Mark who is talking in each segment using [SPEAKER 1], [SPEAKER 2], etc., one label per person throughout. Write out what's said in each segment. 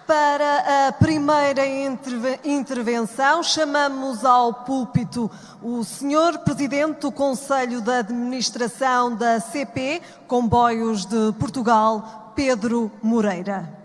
[SPEAKER 1] Para a primeira intervenção, chamamos ao púlpito o Sr. Presidente do Conselho de Administração da CP Comboios de Portugal, Pedro Moreira.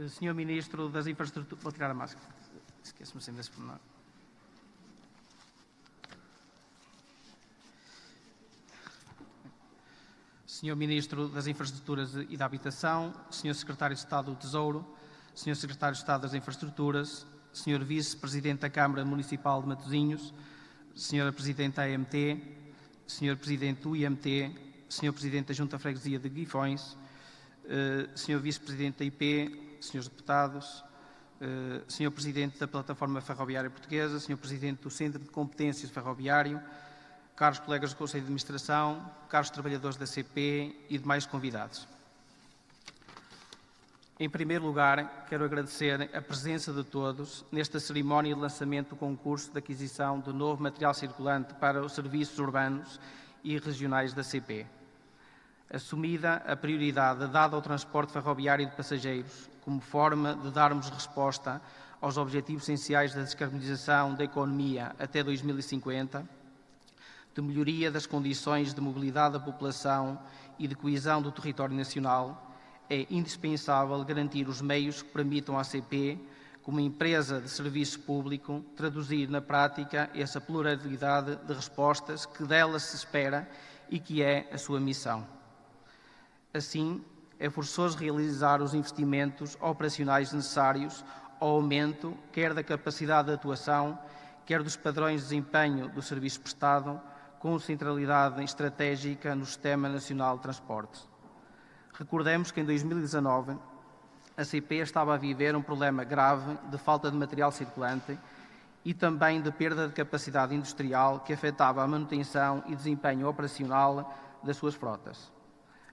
[SPEAKER 2] Senhor Ministro das Infraestruturas, vou tirar a máscara, esqueço-me sempre desse pormenor. Senhor Ministro das Infraestruturas e da Habitação, Senhor Secretário de Estado do Tesouro, Senhor Secretário de Estado das Infraestruturas, Senhor Vice-Presidente da Câmara Municipal de Matosinhos, Senhora Presidente da AMT, Senhor Presidente do IMT, Senhor Presidente da Junta de Freguesia de Guifões, Senhor Vice-Presidente da IP, Senhores Deputados, Senhor Presidente da Plataforma Ferroviária Portuguesa, Senhor Presidente do Centro de Competências Ferroviário, caros colegas do Conselho de Administração, caros trabalhadores da CP e demais convidados. Em primeiro lugar, quero agradecer a presença de todos nesta cerimónia de lançamento do concurso de aquisição de novo material circulante para os serviços urbanos e regionais da CP. Assumida a prioridade dada ao transporte ferroviário de passageiros como forma de darmos resposta aos objetivos essenciais da descarbonização da economia até 2050, de melhoria das condições de mobilidade da população e de coesão do território nacional, é indispensável garantir os meios que permitam à CP, como empresa de serviço público, traduzir na prática essa pluralidade de respostas que dela se espera e que é a sua missão. Assim, é forçoso realizar os investimentos operacionais necessários ao aumento quer da capacidade de atuação, quer dos padrões de desempenho do serviço prestado, com centralidade estratégica no Sistema Nacional de Transportes. Recordemos que em 2019 a CP estava a viver um problema grave de falta de material circulante e também de perda de capacidade industrial que afetava a manutenção e desempenho operacional das suas frotas.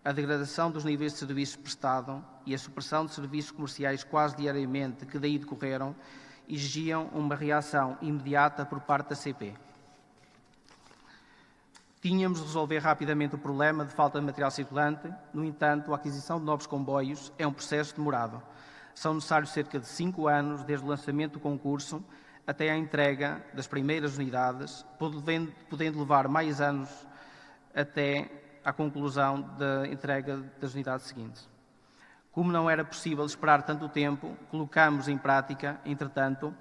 [SPEAKER 2] A degradação dos níveis de serviço prestado e a supressão de serviços comerciais quase diariamente que daí decorreram exigiam uma reação imediata por parte da CP. Tínhamos de resolver rapidamente o problema de falta de material circulante, no entanto, a aquisição de novos comboios é um processo demorado. São necessários cerca de 5 anos desde o lançamento do concurso até à entrega das primeiras unidades, podendo levar mais anos até à conclusão da entrega das unidades seguintes. Como não era possível esperar tanto tempo, colocamos em prática, entretanto,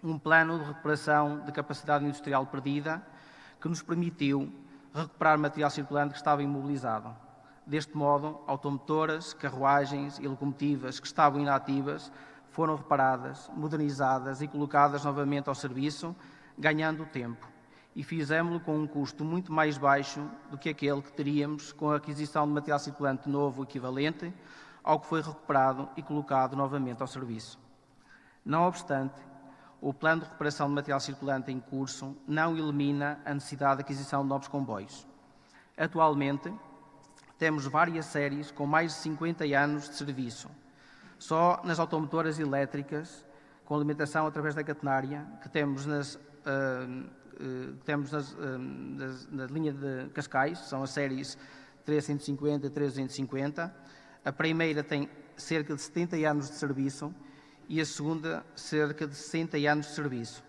[SPEAKER 2] um plano de recuperação de capacidade industrial perdida que nos permitiu recuperar material circulante que estava imobilizado. Deste modo, automotoras, carruagens e locomotivas que estavam inativas foram reparadas, modernizadas e colocadas novamente ao serviço, ganhando tempo. E fizemos-lo com um custo muito mais baixo do que aquele que teríamos com a aquisição de material circulante novo equivalente ao que foi recuperado e colocado novamente ao serviço. Não obstante, o plano de recuperação de material circulante em curso não elimina a necessidade de aquisição de novos comboios. Atualmente, temos várias séries com mais de 50 anos de serviço. Só nas automotoras elétricas, com alimentação através da catenária, que temos na linha de Cascais, são as séries 350 e 350. A primeira tem cerca de 70 anos de serviço e a segunda cerca de 60 anos de serviço.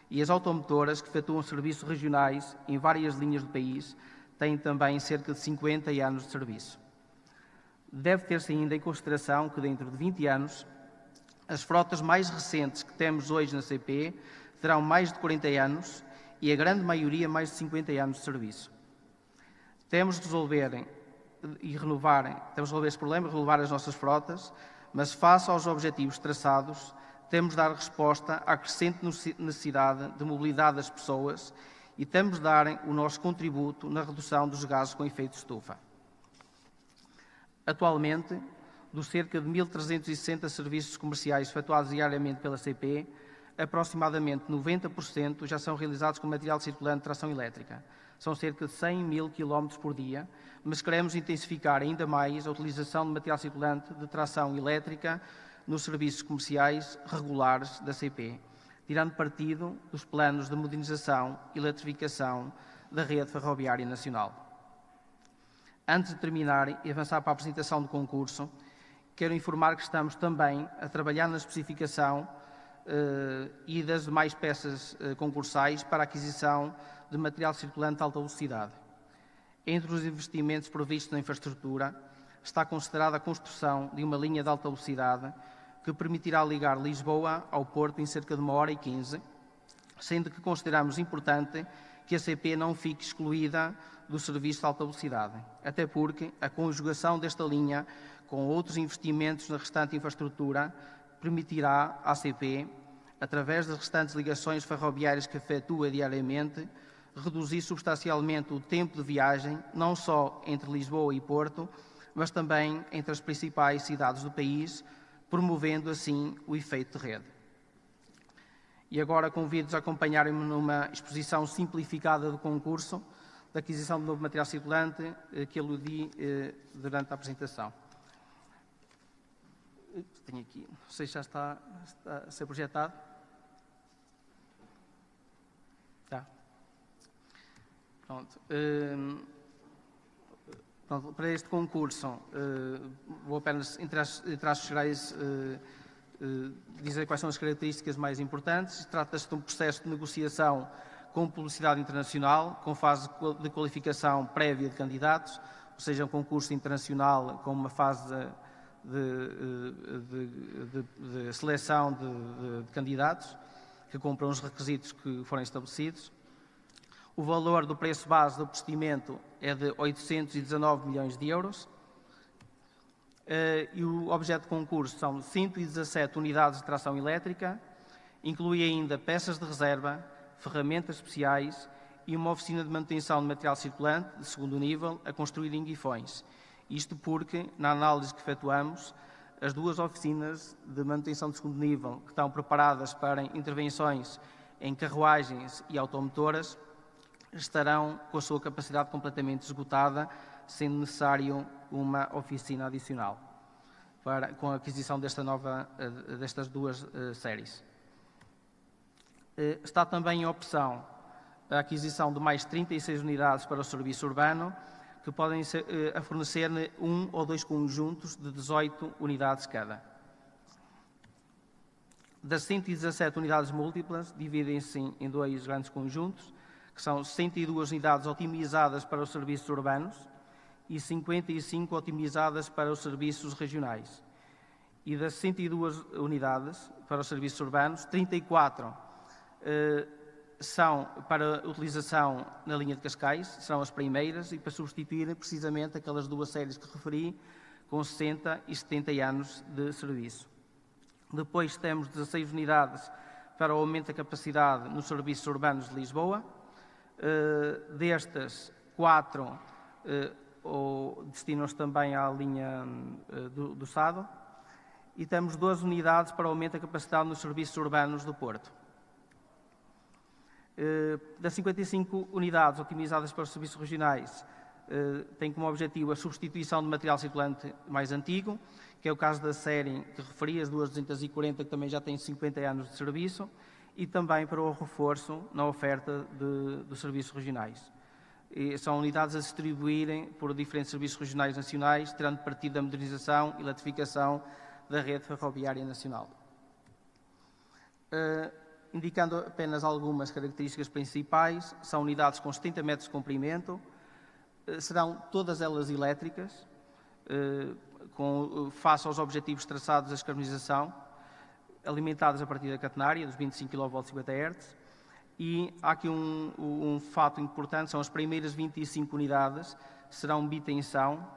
[SPEAKER 2] E as automotoras que efetuam serviços regionais em várias linhas do país têm também cerca de 50 anos de serviço. Deve ter-se ainda em consideração que dentro de 20 anos, as frotas mais recentes que temos hoje na CP terão mais de 40 anos e a grande maioria mais de 50 anos de serviço. Temos de resolver este problema, renovar as nossas frotas, mas face aos objetivos traçados, temos de dar resposta à crescente necessidade de mobilidade das pessoas e temos de dar o nosso contributo na redução dos gases com efeito de estufa. Atualmente, dos cerca de 1.360 serviços comerciais efetuados diariamente pela CP, aproximadamente 90% já são realizados com material circulante de tração elétrica. São cerca de 100 mil km por dia, mas queremos intensificar ainda mais a utilização de material circulante de tração elétrica nos serviços comerciais regulares da CP, tirando partido dos planos de modernização e eletrificação da rede ferroviária nacional. Antes de terminar e avançar para a apresentação do concurso, quero informar que estamos também a trabalhar na especificação e das demais peças concursais para a aquisição de material circulante de alta velocidade. Entre os investimentos previstos na infraestrutura, está considerada a construção de uma linha de alta velocidade que permitirá ligar Lisboa ao Porto em cerca de 1h15, sendo que consideramos importante que a CP não fique excluída do serviço de alta velocidade, até porque a conjugação desta linha com outros investimentos na restante infraestrutura permitirá à CP, através das restantes ligações ferroviárias que efetua diariamente, reduzir substancialmente o tempo de viagem, não só entre Lisboa e Porto, mas também entre as principais cidades do país, promovendo assim o efeito de rede. E agora convido-os a acompanharem-me numa exposição simplificada do concurso da aquisição de novo material circulante que aludi durante a apresentação. Tenho aqui, não sei se já está a ser projetado. Está. Pronto. Pronto, para este concurso, vou apenas, entre as gerais, dizer quais são as características mais importantes. Trata-se de um processo de negociação com publicidade internacional, com fase de qualificação prévia de candidatos, ou seja, um concurso internacional com uma fase de seleção de candidatos que cumpram os requisitos que forem estabelecidos. O valor do preço base do procedimento é de 819 milhões de euros e o objeto de concurso são 117 unidades de tração elétrica, inclui ainda peças de reserva, ferramentas especiais e uma oficina de manutenção de material circulante de segundo nível a construir em Guifões. Isto porque, na análise que efetuamos, as duas oficinas de manutenção de segundo nível que estão preparadas para intervenções em carruagens e automotoras estarão com a sua capacidade completamente esgotada, sendo necessário uma oficina adicional com a aquisição destas duas séries. Está também em opção a aquisição de mais 36 unidades para o serviço urbano, que podem a fornecer um ou dois conjuntos de 18 unidades cada. Das 117 unidades múltiplas, dividem-se em dois grandes conjuntos, que são 102 unidades otimizadas para os serviços urbanos e 55 otimizadas para os serviços regionais. E das 102 unidades para os serviços urbanos, 34 são para utilização na linha de Cascais, serão as primeiras, e para substituir precisamente aquelas duas séries que referi, com 60 e 70 anos de serviço. Depois temos 16 unidades para o aumento da capacidade nos serviços urbanos de Lisboa. Destas, 4 destinam-se também à linha do Sado. E temos 12 unidades para o aumento da capacidade nos serviços urbanos do Porto. Das 55 unidades otimizadas para os serviços regionais, tem como objetivo a substituição de material circulante mais antigo, que é o caso da série que referi, as 240, que também já têm 50 anos de serviço, e também para o reforço na oferta dos serviços regionais. E são unidades a distribuírem por diferentes serviços regionais nacionais, tirando partido da modernização e eletrificação da rede ferroviária nacional. Indicando apenas algumas características principais, são unidades com 70 metros de comprimento, serão todas elas elétricas, face aos objetivos traçados da descarbonização, alimentadas a partir da catenária, dos 25 kV 50 Hz, e há aqui um fato importante, são as primeiras 25 unidades, serão bitensão,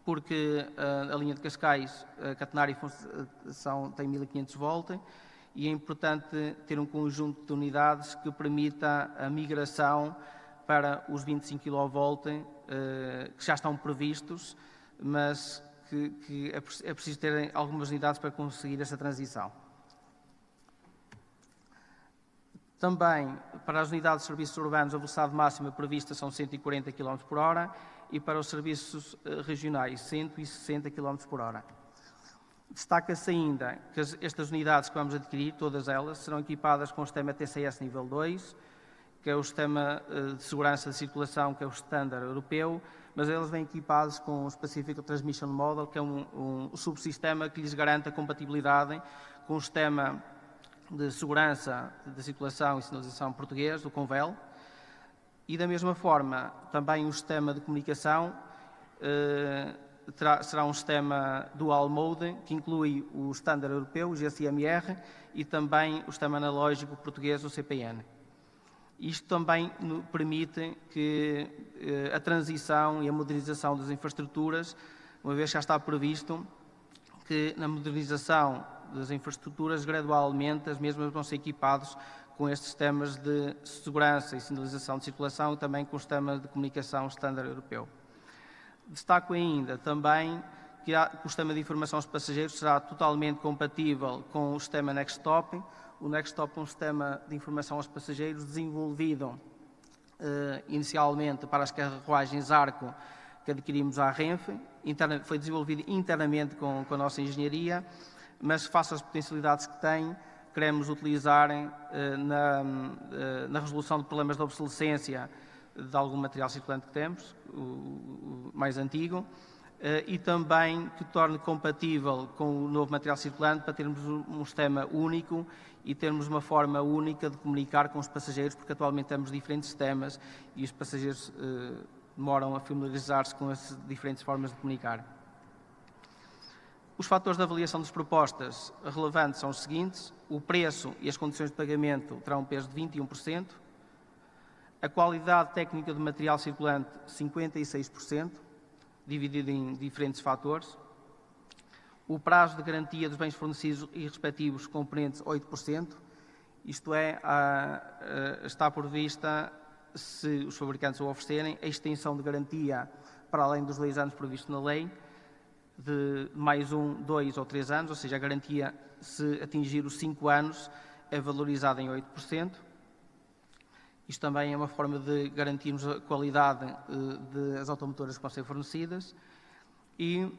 [SPEAKER 2] porque a linha de Cascais, a catenária tem 1500 volt, e é importante ter um conjunto de unidades que permita a migração para os 25 kV que já estão previstos, mas que é preciso ter algumas unidades para conseguir essa transição. Também, para as unidades de serviços urbanos, a velocidade máxima prevista são 140 km por hora e para os serviços regionais, 160 km por hora. Destaca-se ainda que estas unidades que vamos adquirir, todas elas, serão equipadas com o sistema TCS nível 2, que é o sistema de segurança de circulação, que é o standard europeu, mas eles vêm equipados com o Specific Transmission Model, que é um subsistema que lhes garante a compatibilidade com o sistema de segurança de circulação e sinalização português, o CONVEL, e da mesma forma também o sistema de comunicação será um sistema dual mode, que inclui o standard europeu, o GSM-R, e também o sistema analógico português, o CPN. Isto também permite que a transição e a modernização das infraestruturas, uma vez que já está previsto que na modernização das infraestruturas, gradualmente, as mesmas vão ser equipadas com estes sistemas de segurança e sinalização de circulação e também com o sistema de comunicação standard europeu. Destaco ainda também que o sistema de informação aos passageiros será totalmente compatível com o sistema Nextstop. O Nextstop é um sistema de informação aos passageiros desenvolvido inicialmente para as carruagens Arco que adquirimos à Renfe. Foi desenvolvido internamente com a nossa engenharia, mas face às potencialidades que tem, queremos utilizar na resolução de problemas de obsolescência de algum material circulante que temos, o mais antigo, e também que torne compatível com o novo material circulante para termos um sistema único e termos uma forma única de comunicar com os passageiros, porque atualmente temos diferentes sistemas e os passageiros demoram a familiarizar-se com as diferentes formas de comunicar. Os fatores de avaliação das propostas relevantes são os seguintes: o preço e as condições de pagamento terão um peso de 21%, a qualidade técnica do material circulante 56%, dividido em diferentes fatores, o prazo de garantia dos bens fornecidos e respectivos componentes 8%, isto é, está prevista, se os fabricantes o oferecerem, a extensão de garantia para além dos 2 anos previstos na lei, de mais 1, 2 ou 3 anos, ou seja, a garantia, se atingir os 5 anos, é valorizada em 8%. Isto também é uma forma de garantirmos a qualidade das automotoras que vão ser fornecidas. E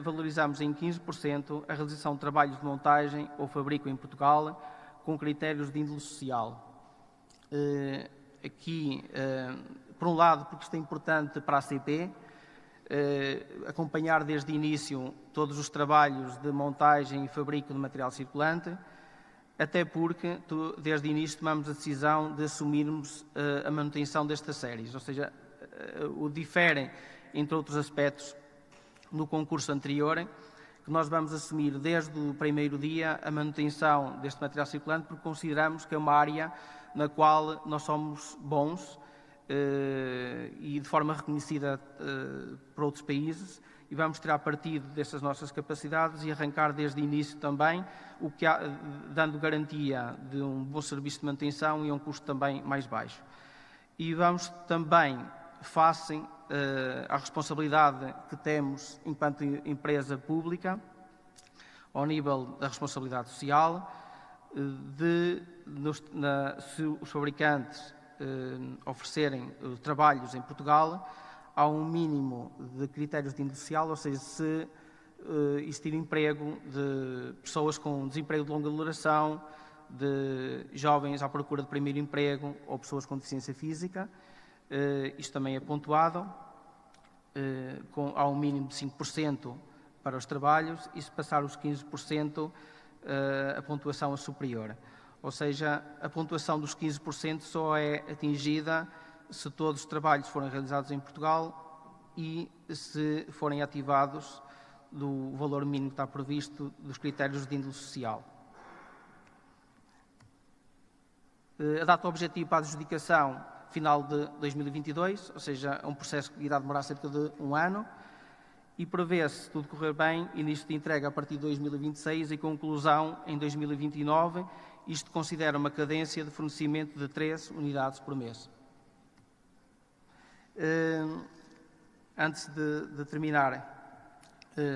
[SPEAKER 2] valorizamos em 15% a realização de trabalhos de montagem ou fabrico em Portugal com critérios de índole social. Aqui, por um lado, porque isto é importante para a CP, acompanhar desde o início todos os trabalhos de montagem e fabrico de material circulante, até porque desde o início tomamos a decisão de assumirmos a manutenção destas séries, ou seja, o diferem, entre outros aspectos, no concurso anterior, que nós vamos assumir desde o primeiro dia a manutenção deste material circulante, porque consideramos que é uma área na qual nós somos bons e de forma reconhecida por outros países, e vamos tirar partido dessas nossas capacidades e arrancar desde o início também, dando garantia de um bom serviço de manutenção e a um custo também mais baixo. E vamos também, face à responsabilidade que temos enquanto empresa pública, ao nível da responsabilidade social, se os fabricantes oferecerem trabalhos em Portugal, há um mínimo de critérios de índole social, ou seja, se existir emprego de pessoas com desemprego de longa duração, de jovens à procura de primeiro emprego ou pessoas com deficiência física, isto também é pontuado, há um mínimo de 5% para os trabalhos, e se passar os 15%, a pontuação é superior. Ou seja, a pontuação dos 15% só é atingida se todos os trabalhos forem realizados em Portugal e se forem ativados do valor mínimo que está previsto dos critérios de índole social. A data objetivo para a adjudicação final de 2022, ou seja, é um processo que irá demorar cerca de 1 ano, e prevê-se, se tudo correr bem, início de entrega a partir de 2026 e conclusão em 2029. Isto considera uma cadência de fornecimento de 3 unidades por mês. Antes de terminar,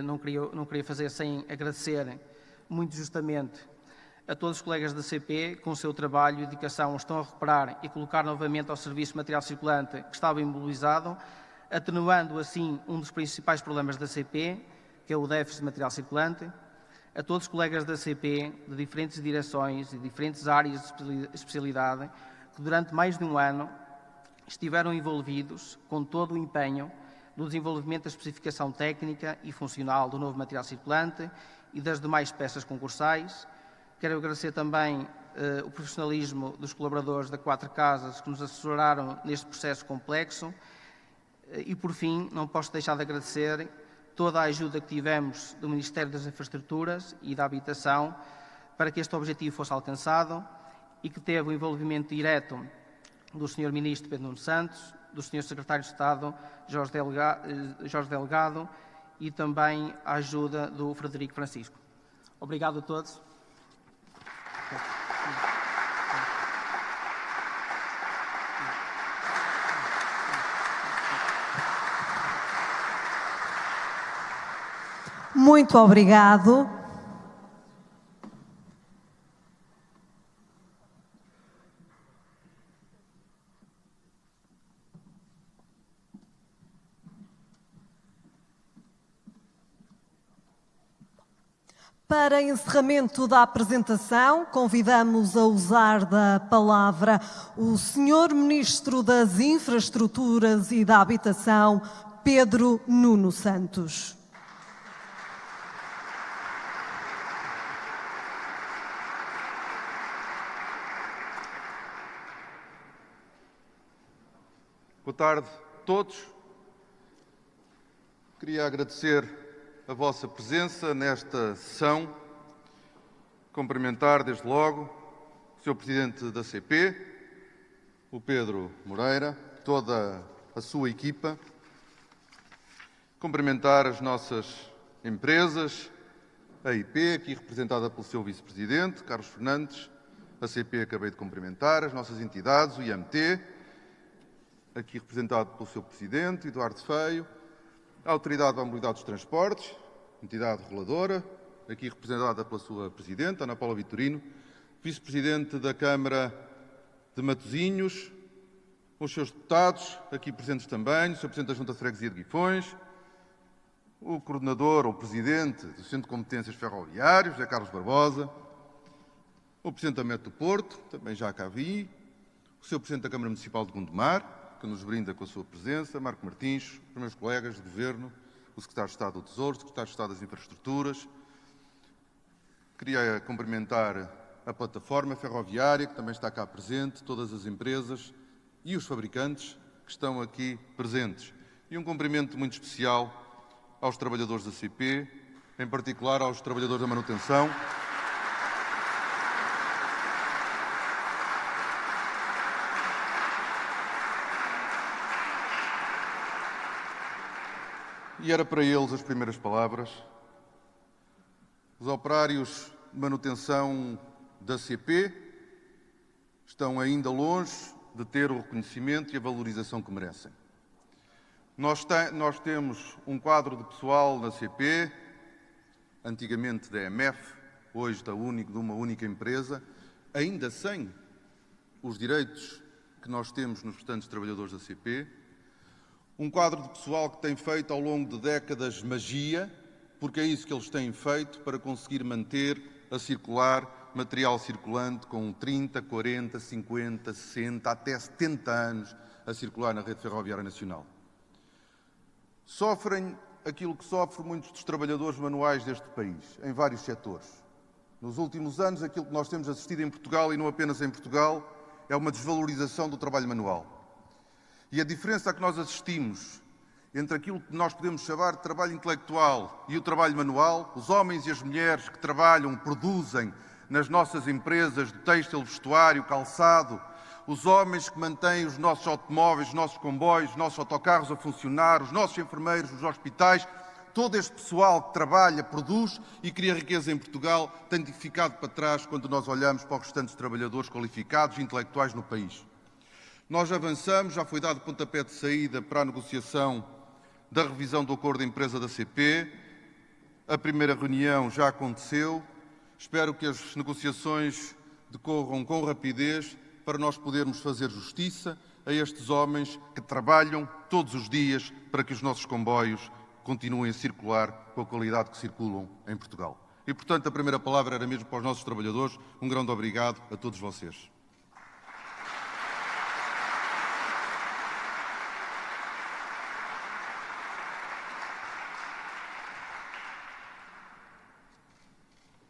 [SPEAKER 2] não queria fazer sem agradecer muito justamente A todos os colegas da CP, com o seu trabalho e dedicação, estão a recuperar e colocar novamente ao serviço de material circulante que estava imobilizado, atenuando assim um dos principais problemas da CP, que é o déficit de material circulante. A todos os colegas da CP, de diferentes direções e diferentes áreas de especialidade, que durante mais de um ano estiveram envolvidos com todo o empenho no desenvolvimento da especificação técnica e funcional do novo material circulante e das demais peças concursais. Quero agradecer também o profissionalismo dos colaboradores da Quatro Casas que nos assessoraram neste processo complexo. E, por fim, não posso deixar de agradecer toda a ajuda que tivemos do Ministério das Infraestruturas e da Habitação para que este objetivo fosse alcançado e que teve o envolvimento direto do Sr. Ministro Pedro Nuno Santos, do Sr. Secretário de Estado Jorge Delgado e também a ajuda do Frederico Francisco. Obrigado a todos.
[SPEAKER 1] Muito obrigado. Para encerramento da apresentação, convidamos a usar da palavra o Sr. Ministro das Infraestruturas e da Habitação, Pedro Nuno Santos.
[SPEAKER 3] Boa tarde a todos. Queria agradecer a vossa presença nesta sessão, cumprimentar desde logo o Sr. Presidente da CP, o Pedro Moreira, toda a sua equipa, cumprimentar as nossas empresas, a IP, aqui representada pelo seu Vice-Presidente, Carlos Fernandes, a CP acabei de cumprimentar, as nossas entidades, o IMT, aqui representado pelo seu Presidente, Eduardo Feio, a Autoridade da Mobilidade dos Transportes, entidade reguladora, aqui representada pela sua Presidente, Ana Paula Vitorino, Vice-Presidente da Câmara de Matosinhos, os seus deputados, aqui presentes também, o Sr. Presidente da Junta de Freguesia de Guifões, o Coordenador ou Presidente do Centro de Competências Ferroviários, José Carlos Barbosa, o Presidente da Met do Porto, também já cá vi, o Sr. Presidente da Câmara Municipal de Gondomar, que nos brinda com a sua presença, Marco Martins, os meus colegas de Governo, o Secretário de Estado do Tesouro, o Secretário de Estado das Infraestruturas. Queria cumprimentar a plataforma ferroviária, que também está cá presente, todas as empresas e os fabricantes que estão aqui presentes. E um cumprimento muito especial aos trabalhadores da CP, em particular aos trabalhadores da manutenção. E era para eles as primeiras palavras. Os operários de manutenção da CP estão ainda longe de ter o reconhecimento e a valorização que merecem. Nós temos um quadro de pessoal na CP, antigamente da EMF, hoje de uma única empresa, ainda sem os direitos que nós temos nos restantes trabalhadores da CP. Um quadro de pessoal que tem feito ao longo de décadas magia, porque é isso que eles têm feito para conseguir manter a circular material circulante com 30, 40, 50, 60, até 70 anos a circular na rede ferroviária nacional. Sofrem aquilo que sofrem muitos dos trabalhadores manuais deste país, em vários setores. Nos últimos anos, aquilo que nós temos assistido em Portugal, e não apenas em Portugal, é uma desvalorização do trabalho manual. E a diferença a que nós assistimos entre aquilo que nós podemos chamar de trabalho intelectual e o trabalho manual, os homens e as mulheres que trabalham, produzem nas nossas empresas de têxtil, vestuário, calçado, os homens que mantêm os nossos automóveis, os nossos comboios, os nossos autocarros a funcionar, os nossos enfermeiros, os hospitais, todo este pessoal que trabalha, produz e cria riqueza em Portugal tem ficado para trás quando nós olhamos para os restantes trabalhadores qualificados e intelectuais no país. Nós avançamos, já foi dado pontapé de saída para a negociação da revisão do acordo de empresa da CP. A primeira reunião já aconteceu espero que as negociações decorram com rapidez para nós podermos fazer justiça a estes homens que trabalham todos os dias para que os nossos comboios continuem a circular com a qualidade que circulam em Portugal. E, portanto, a primeira palavra era mesmo para os nossos trabalhadores. Um grande obrigado a todos vocês.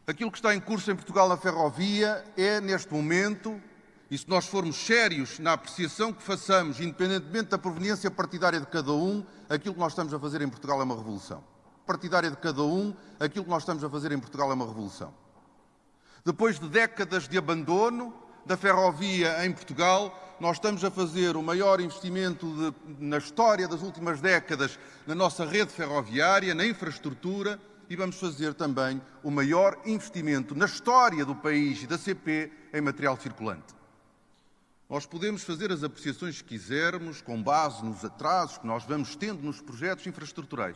[SPEAKER 3] Aquilo que está em curso em Portugal na ferrovia é, neste momento, e se nós formos sérios na apreciação que façamos, independentemente da proveniência partidária de cada um, aquilo que nós estamos a fazer em Portugal é uma revolução. Partidária de cada um, aquilo que nós estamos a fazer em Portugal é uma revolução. Depois de décadas de abandono da ferrovia em Portugal, nós estamos a fazer o maior investimento na história das últimas décadas na nossa rede ferroviária, na infraestrutura, e vamos fazer também o maior investimento na história do país e da CP em material circulante. Nós podemos fazer as apreciações que quisermos, com base nos atrasos que nós vamos tendo nos projetos infraestruturais.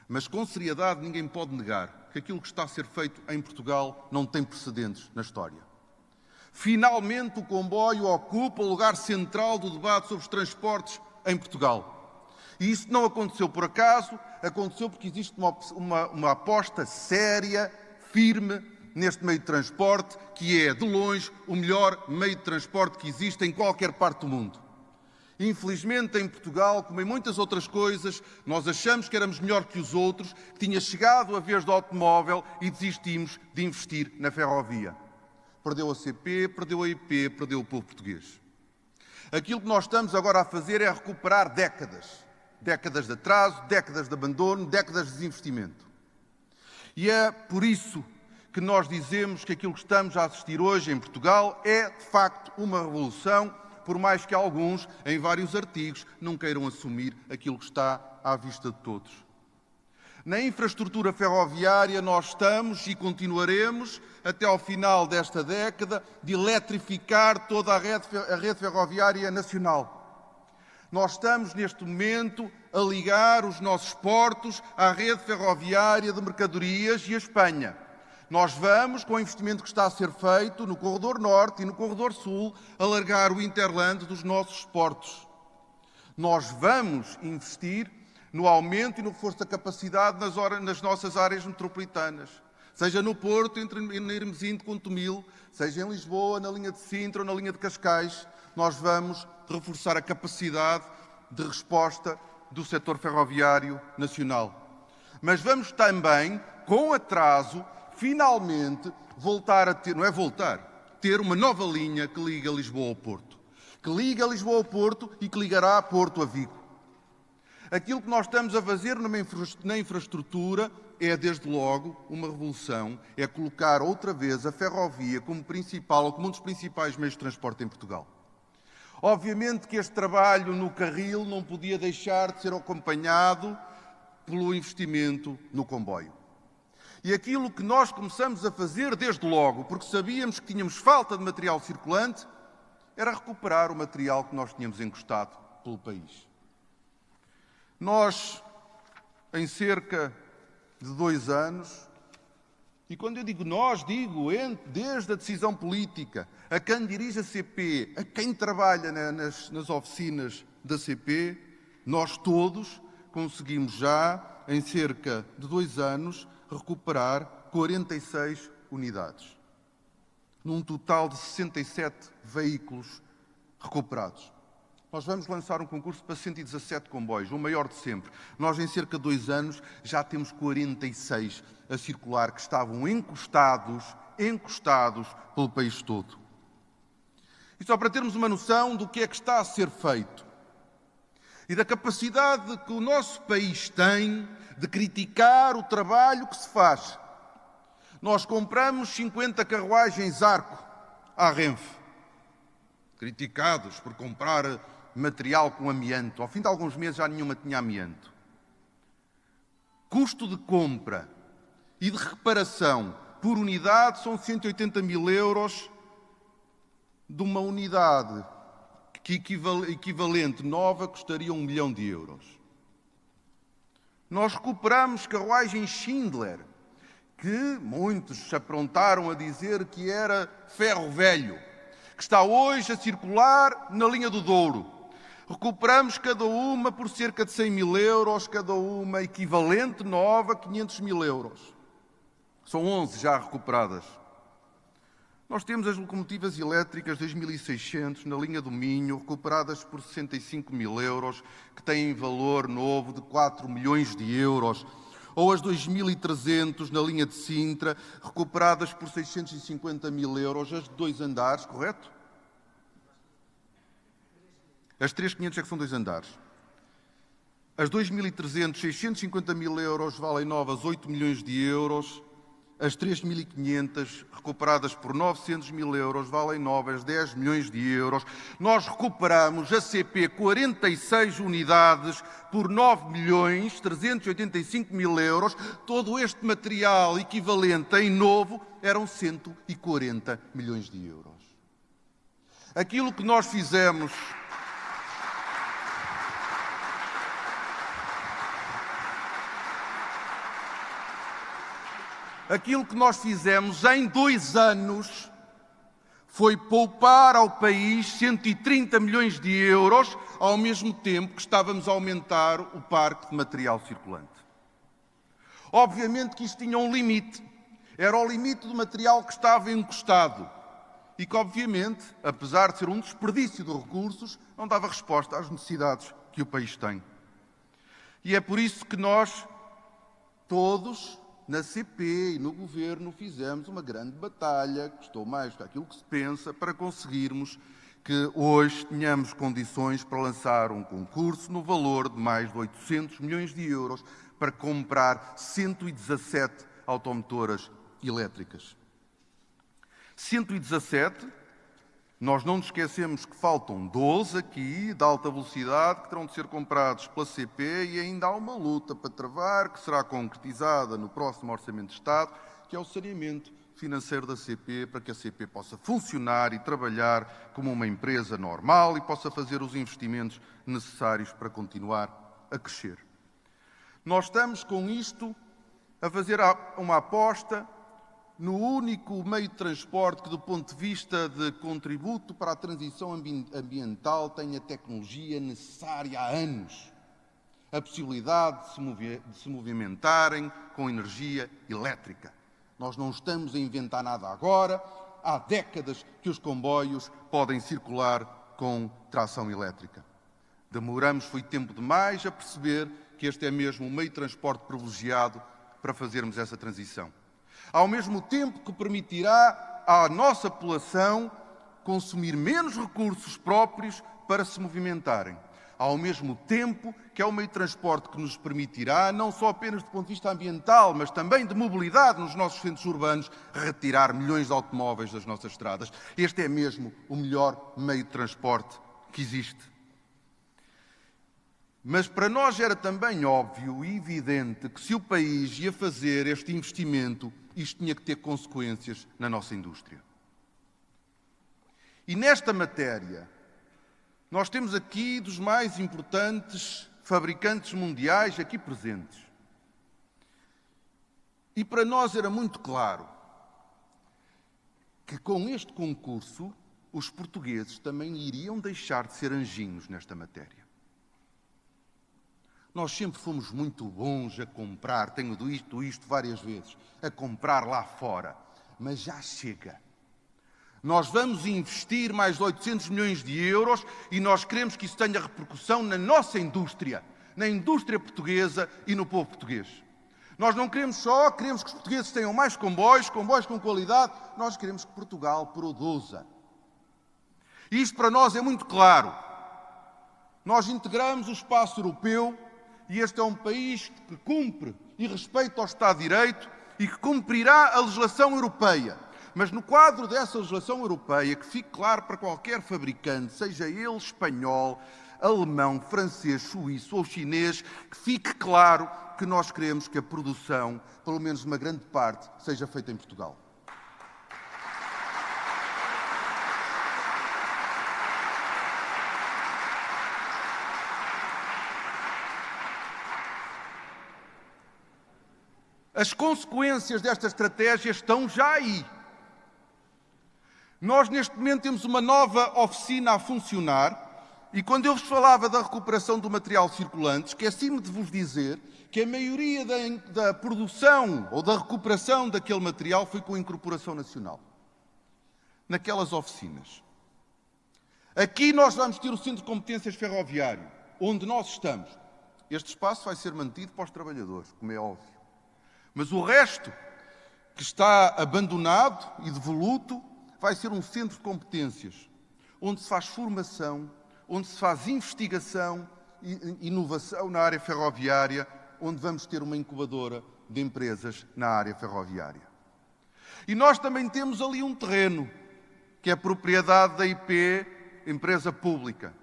[SPEAKER 3] Mas, com seriedade, ninguém pode negar que aquilo que está a ser feito em Portugal não tem precedentes na história. Finalmente, o comboio ocupa o lugar central do debate sobre os transportes em Portugal. E isso não aconteceu por acaso, aconteceu porque existe uma aposta séria, firme, neste meio de transporte, que é, de longe, o melhor meio de transporte que existe em qualquer parte do mundo. Infelizmente, em Portugal, como em muitas outras coisas, nós achamos que éramos melhor que os outros, que tinha chegado a vez do automóvel e desistimos de investir na ferrovia. Perdeu a CP, perdeu a IP, perdeu o povo português. Aquilo que nós estamos agora a fazer é recuperar décadas. Décadas de atraso, décadas de abandono, décadas de desinvestimento. E é por isso que nós dizemos que aquilo que estamos a assistir hoje em Portugal é, de facto, uma revolução, por mais que alguns, em vários artigos, não queiram assumir aquilo que está à vista de todos. Na infraestrutura ferroviária nós estamos e continuaremos, até ao final desta década, de eletrificar toda a rede ferroviária nacional. Nós estamos, neste momento, a ligar os nossos portos à rede ferroviária de mercadorias e a Espanha. Nós vamos, com o investimento que está a ser feito no Corredor Norte e no Corredor Sul, alargar o hinterland dos nossos portos. Nós vamos investir no aumento e no reforço da capacidade nas nossas áreas metropolitanas. Seja no Porto, na Hermesinde de Contumil, seja em Lisboa, na linha de Sintra ou na linha de Cascais, nós vamos reforçar a capacidade de resposta do setor ferroviário nacional. Mas vamos também, com atraso, finalmente voltar a ter, ter uma nova linha que liga Lisboa ao Porto. Que liga Lisboa ao Porto e que ligará Porto a Vigo. Aquilo que nós estamos a fazer na infraestrutura é, desde logo, uma revolução, é colocar outra vez a ferrovia como principal ou como um dos principais meios de transporte em Portugal. Obviamente que este trabalho no carril não podia deixar de ser acompanhado pelo investimento no comboio. E aquilo que nós começamos a fazer desde logo, porque sabíamos que tínhamos falta de material circulante, era recuperar o material que nós tínhamos encostado pelo país. Nós, em cerca de 2 anos, e quando eu digo nós, digo desde a decisão política, a quem dirige a CP, a quem trabalha nas oficinas da CP, nós todos conseguimos já, em cerca de 2 anos, recuperar 46 unidades, num total de 67 veículos recuperados. Nós vamos lançar um concurso para 117 comboios, o maior de sempre. Nós, em cerca de 2 anos, já temos 46 a circular, que estavam encostados pelo país todo. E só para termos uma noção do que é que está a ser feito e da capacidade que o nosso país tem de criticar o trabalho que se faz. Nós compramos 50 carruagens Arco à Renfe, criticados por comprar material com amianto. Ao fim de alguns meses já nenhuma tinha amianto. Custo de compra e de reparação por unidade são 180 mil euros de uma unidade que equivalente nova custaria 1 milhão de euros. Nós recuperamos carruagens Schindler, que muitos se aprontaram a dizer que era ferro velho, que está hoje a circular na linha do Douro. Recuperamos cada uma por cerca de 100 mil euros, cada uma equivalente nova, 500 mil euros. São 11 já recuperadas. Nós temos as locomotivas elétricas 2600 na linha do Minho, recuperadas por 65 mil euros, que têm valor novo de 4 milhões de euros. Ou as 2300 na linha de Sintra, recuperadas por 650 mil euros, as de 2 andares, correto? As 3500 é que são 2 andares. As 2300, 650 mil euros, valem novas 8 milhões de euros. As 3500, recuperadas por 900 mil euros, valem novas 10 milhões de euros. Nós recuperamos a CP 46 unidades por 9 milhões 385 mil euros. Todo este material equivalente em novo eram 140 milhões de euros. Aquilo que nós fizemos... Aquilo que nós fizemos em 2 anos foi poupar ao país 130 milhões de euros, ao mesmo tempo que estávamos a aumentar o parque de material circulante. Obviamente que isto tinha um limite. Era o limite do material que estava encostado e que, obviamente, apesar de ser um desperdício de recursos, não dava resposta às necessidades que o país tem. E é por isso que nós, todos, na CP e no Governo, fizemos uma grande batalha, custou mais do que aquilo que se pensa, para conseguirmos que hoje tenhamos condições para lançar um concurso no valor de mais de 800 milhões de euros para comprar 117 automotoras elétricas. 117, nós não nos esquecemos que faltam 12 aqui, de alta velocidade, que terão de ser comprados pela CP e ainda há uma luta para travar, que será concretizada no próximo Orçamento de Estado, que é o saneamento financeiro da CP, para que a CP possa funcionar e trabalhar como uma empresa normal e possa fazer os investimentos necessários para continuar a crescer. Nós estamos com isto a fazer uma aposta no único meio de transporte que, do ponto de vista de contributo para a transição ambiental, tem a tecnologia necessária há anos. A possibilidade de se movimentarem com energia elétrica. Nós não estamos a inventar nada agora. Há décadas que os comboios podem circular com tração elétrica. Demoramos, foi tempo demais, a perceber que este é mesmo um meio de transporte privilegiado para fazermos essa transição. Ao mesmo tempo que permitirá à nossa população consumir menos recursos próprios para se movimentarem. Ao mesmo tempo que é um meio de transporte que nos permitirá, não só apenas do ponto de vista ambiental, mas também de mobilidade nos nossos centros urbanos, retirar milhões de automóveis das nossas estradas. Este é mesmo o melhor meio de transporte que existe. Mas para nós era também óbvio e evidente que se o país ia fazer este investimento, isto tinha que ter consequências na nossa indústria. E nesta matéria, nós temos aqui dos mais importantes fabricantes mundiais aqui presentes. E para nós era muito claro que com este concurso os portugueses também iriam deixar de ser anjinhos nesta matéria. Nós sempre fomos muito bons a comprar, tenho dito isto várias vezes, a comprar lá fora, mas já chega. Nós vamos investir mais de 800 milhões de euros e nós queremos que isso tenha repercussão na nossa indústria, na indústria portuguesa e no povo português. Nós não queremos que os portugueses tenham mais comboios com qualidade, nós queremos que Portugal produza. E isto para nós é muito claro. Nós integramos o espaço europeu e este é um país que cumpre e respeita o Estado de Direito e que cumprirá a legislação europeia. Mas no quadro dessa legislação europeia, que fique claro para qualquer fabricante, seja ele espanhol, alemão, francês, suíço ou chinês, que fique claro que nós queremos que a produção, pelo menos uma grande parte, seja feita em Portugal. As consequências desta estratégia estão já aí. Nós, neste momento, temos uma nova oficina a funcionar e quando eu vos falava da recuperação do material circulante, esqueci-me de vos dizer que a maioria da produção ou da recuperação daquele material foi com a incorporação nacional, naquelas oficinas. Aqui nós vamos ter o Centro de Competências Ferroviário, onde nós estamos. Este espaço vai ser mantido para os trabalhadores, como é óbvio. Mas o resto, que está abandonado e devoluto, vai ser um centro de competências, onde se faz formação, onde se faz investigação e inovação na área ferroviária, onde vamos ter uma incubadora de empresas na área ferroviária. E nós também temos ali um terreno, que é propriedade da IP, empresa pública.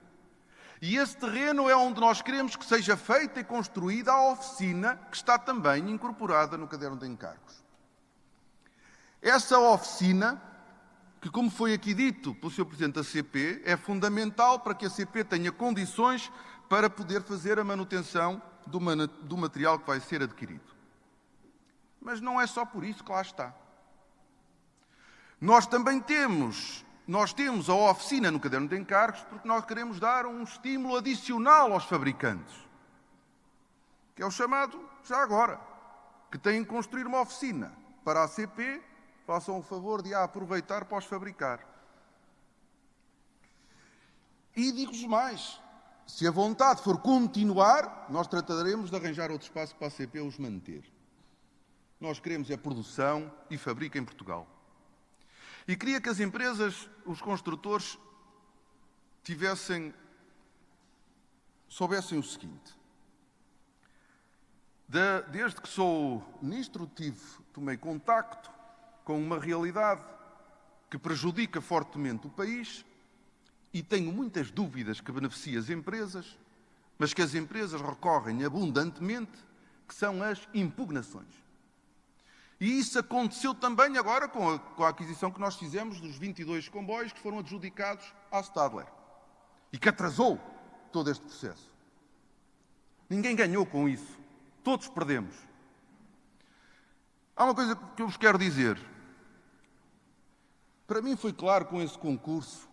[SPEAKER 3] E esse terreno é onde nós queremos que seja feita e construída a oficina, que está também incorporada no caderno de encargos. Essa oficina, que como foi aqui dito pelo Sr. Presidente da CP, é fundamental para que a CP tenha condições para poder fazer a manutenção do material que vai ser adquirido. Mas não é só por isso que lá está. Nós temos a oficina no caderno de encargos porque nós queremos dar um estímulo adicional aos fabricantes, que é o chamado, já agora, que têm que construir uma oficina para a CP, façam o favor de a aproveitar para os fabricar. E digo-vos mais, se a vontade for continuar, nós trataremos de arranjar outro espaço para a CP os manter. Nós queremos produção e fabrica em Portugal. E queria que as empresas, os construtores, soubessem o seguinte. Desde que sou ministro, tomei contacto com uma realidade que prejudica fortemente o país e tenho muitas dúvidas que beneficia as empresas, mas que as empresas recorrem abundantemente, que são as impugnações. E isso aconteceu também agora com a aquisição que nós fizemos dos 22 comboios que foram adjudicados à Stadler e que atrasou todo este processo. Ninguém ganhou com isso. Todos perdemos. Há uma coisa que eu vos quero dizer. Para mim foi claro com esse concurso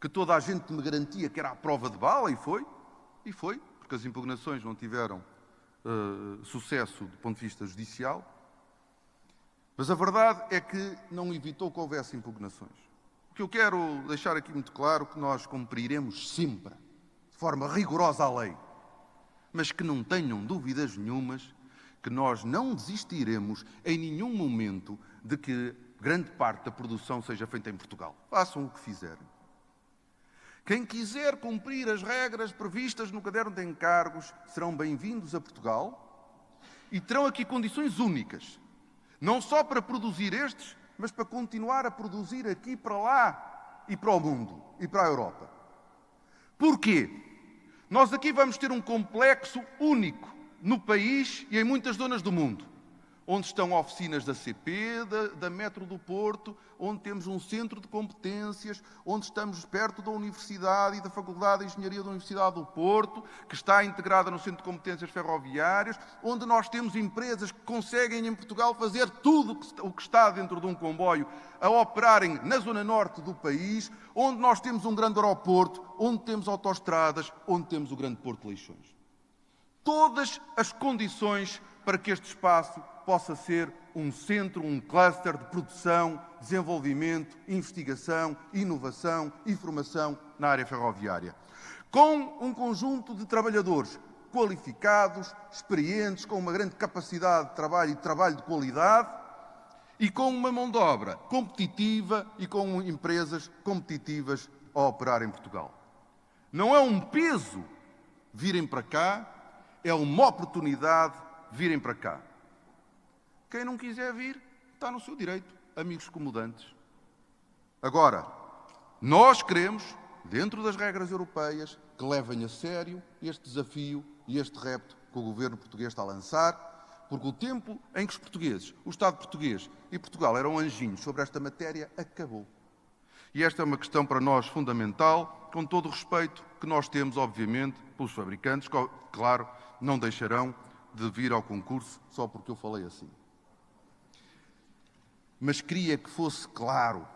[SPEAKER 3] que toda a gente me garantia que era a prova de bala, e foi, porque as impugnações não tiveram sucesso do ponto de vista judicial. Mas a verdade é que não evitou que houvesse impugnações. O que eu quero deixar aqui muito claro é que nós cumpriremos sempre, de forma rigorosa, a lei. Mas que não tenham dúvidas nenhumas que nós não desistiremos em nenhum momento de que grande parte da produção seja feita em Portugal. Façam o que fizerem. Quem quiser cumprir as regras previstas no caderno de encargos serão bem-vindos a Portugal e terão aqui condições únicas. Não só para produzir estes, mas para continuar a produzir aqui para lá e para o mundo e para a Europa. Porquê? Nós aqui vamos ter um complexo único no país e em muitas zonas do mundo, onde estão oficinas da CP, da Metro do Porto, onde temos um centro de competências, onde estamos perto da Universidade e da Faculdade de Engenharia da Universidade do Porto, que está integrada no Centro de Competências Ferroviárias, onde nós temos empresas que conseguem em Portugal fazer tudo o que está dentro de um comboio a operarem na zona norte do país, onde nós temos um grande aeroporto, onde temos autoestradas, onde temos o grande Porto de Leixões. Todas as condições para que este espaço possa ser um centro, um cluster de produção, desenvolvimento, investigação, inovação e formação na área ferroviária. Com um conjunto de trabalhadores qualificados, experientes, com uma grande capacidade de trabalho e de trabalho de qualidade e com uma mão de obra competitiva e com empresas competitivas a operar em Portugal. Não é um peso virem para cá, é uma oportunidade virem para cá. Quem não quiser vir, está no seu direito, amigos comodantes. Agora, nós queremos, dentro das regras europeias, que levem a sério este desafio e este repto que o governo português está a lançar, porque o tempo em que os portugueses, o Estado português e Portugal eram anjinhos sobre esta matéria, acabou. E esta é uma questão para nós fundamental, com todo o respeito que nós temos, obviamente, pelos fabricantes, que, claro, não deixarão de vir ao concurso só porque eu falei assim. Mas queria que fosse claro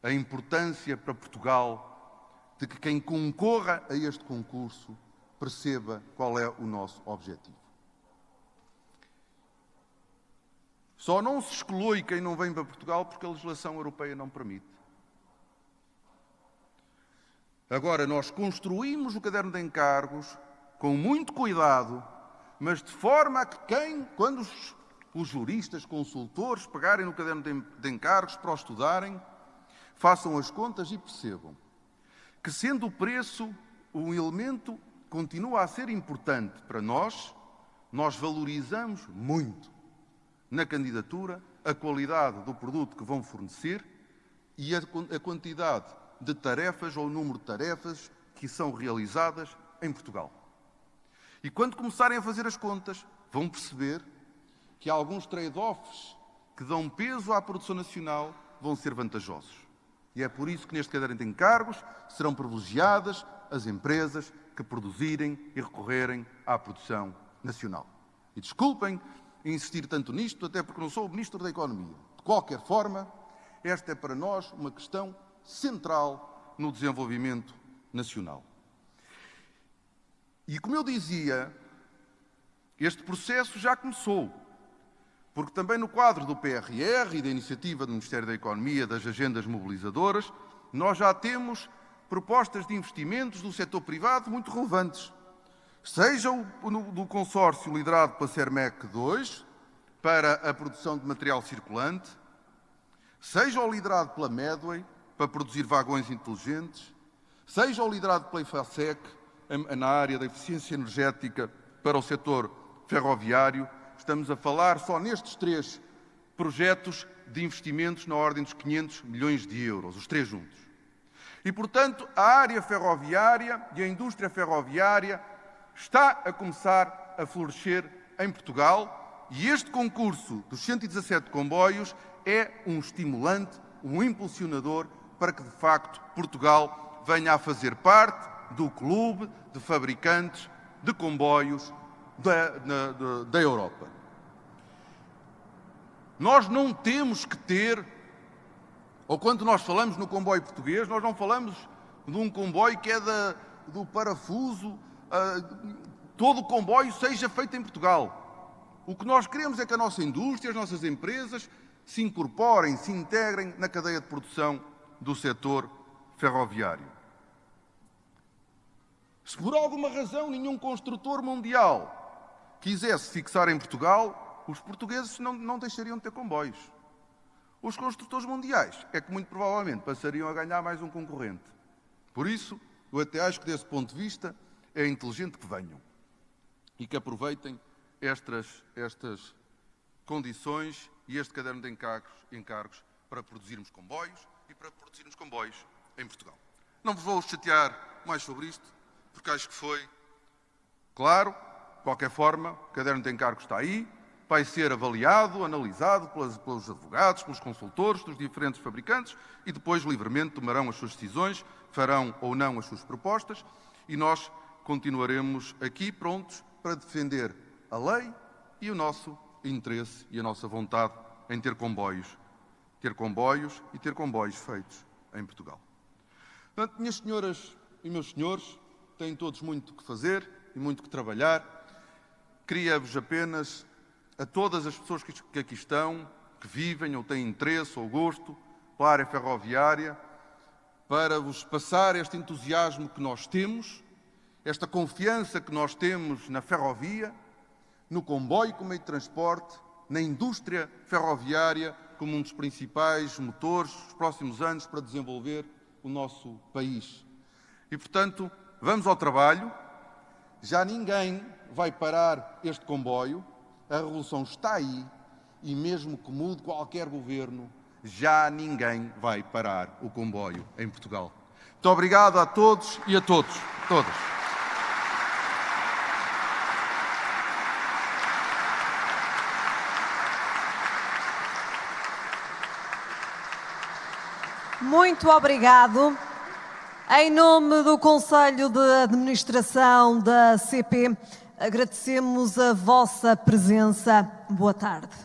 [SPEAKER 3] a importância para Portugal de que quem concorra a este concurso perceba qual é o nosso objetivo. Só não se exclui quem não vem para Portugal porque a legislação europeia não permite. Agora, nós construímos o caderno de encargos com muito cuidado, mas de forma a que quando os juristas, consultores, pegarem no caderno de encargos para o estudarem, façam as contas e percebam que, sendo o preço um elemento continua a ser importante para nós valorizamos muito na candidatura a qualidade do produto que vão fornecer e a quantidade de tarefas ou o número de tarefas que são realizadas em Portugal. E quando começarem a fazer as contas, vão perceber que alguns trade-offs que dão peso à produção nacional vão ser vantajosos. E é por isso que neste caderno de encargos serão privilegiadas as empresas que produzirem e recorrerem à produção nacional. E desculpem insistir tanto nisto, até porque não sou o Ministro da Economia. De qualquer forma, esta é para nós uma questão central no desenvolvimento nacional. E como eu dizia, este processo já começou, porque também no quadro do PRR e da iniciativa do Ministério da Economia, das agendas mobilizadoras, nós já temos propostas de investimentos do setor privado muito relevantes. Seja do consórcio liderado pela Cermec 2 para a produção de material circulante, seja o liderado pela Medway para produzir vagões inteligentes, seja o liderado pela IFASEC na área da eficiência energética para o setor ferroviário. Estamos a falar só nestes 3 projetos de investimentos na ordem dos 500 milhões de euros, os 3 juntos. E, portanto, a área ferroviária e a indústria ferroviária está a começar a florescer em Portugal e este concurso dos 117 comboios é um estimulante, um impulsionador para que, de facto, Portugal venha a fazer parte do clube de fabricantes de comboios da Europa. Nós não temos que ter, ou quando nós falamos no comboio português, nós não falamos de um comboio que é do parafuso, todo o comboio seja feito em Portugal. O que nós queremos é que a nossa indústria, as nossas empresas, se incorporem, se integrem na cadeia de produção do setor ferroviário. Se por alguma razão nenhum construtor mundial quisesse fixar em Portugal, os portugueses não deixariam de ter comboios. Os construtores mundiais é que muito provavelmente passariam a ganhar mais um concorrente. Por isso, eu até acho que desse ponto de vista é inteligente que venham e que aproveitem estas condições e este caderno de encargos para produzirmos comboios e para produzirmos comboios em Portugal. Não vos vou chatear mais sobre isto, porque acho que foi claro. De qualquer forma, o caderno de encargos está aí, vai ser avaliado, analisado pelos advogados, pelos consultores dos diferentes fabricantes e depois livremente tomarão as suas decisões, farão ou não as suas propostas e nós continuaremos aqui prontos para defender a lei e o nosso interesse e a nossa vontade em ter comboios e ter comboios feitos em Portugal. Portanto, minhas senhoras e meus senhores, têm todos muito que fazer e muito que trabalhar. Queria-vos apenas, a todas as pessoas que aqui estão, que vivem ou têm interesse ou gosto pela área ferroviária, para vos passar este entusiasmo que nós temos, esta confiança que nós temos na ferrovia, no comboio como meio de transporte, na indústria ferroviária como um dos principais motores dos próximos anos para desenvolver o nosso país. E, portanto, vamos ao trabalho. Já ninguém vai parar este comboio. A revolução está aí e mesmo que mude qualquer governo, já ninguém vai parar o comboio em Portugal. Muito obrigado a todos e a todas.
[SPEAKER 1] Muito obrigado. Em nome do Conselho de Administração da CP, Agradecemos a vossa presença. Boa tarde.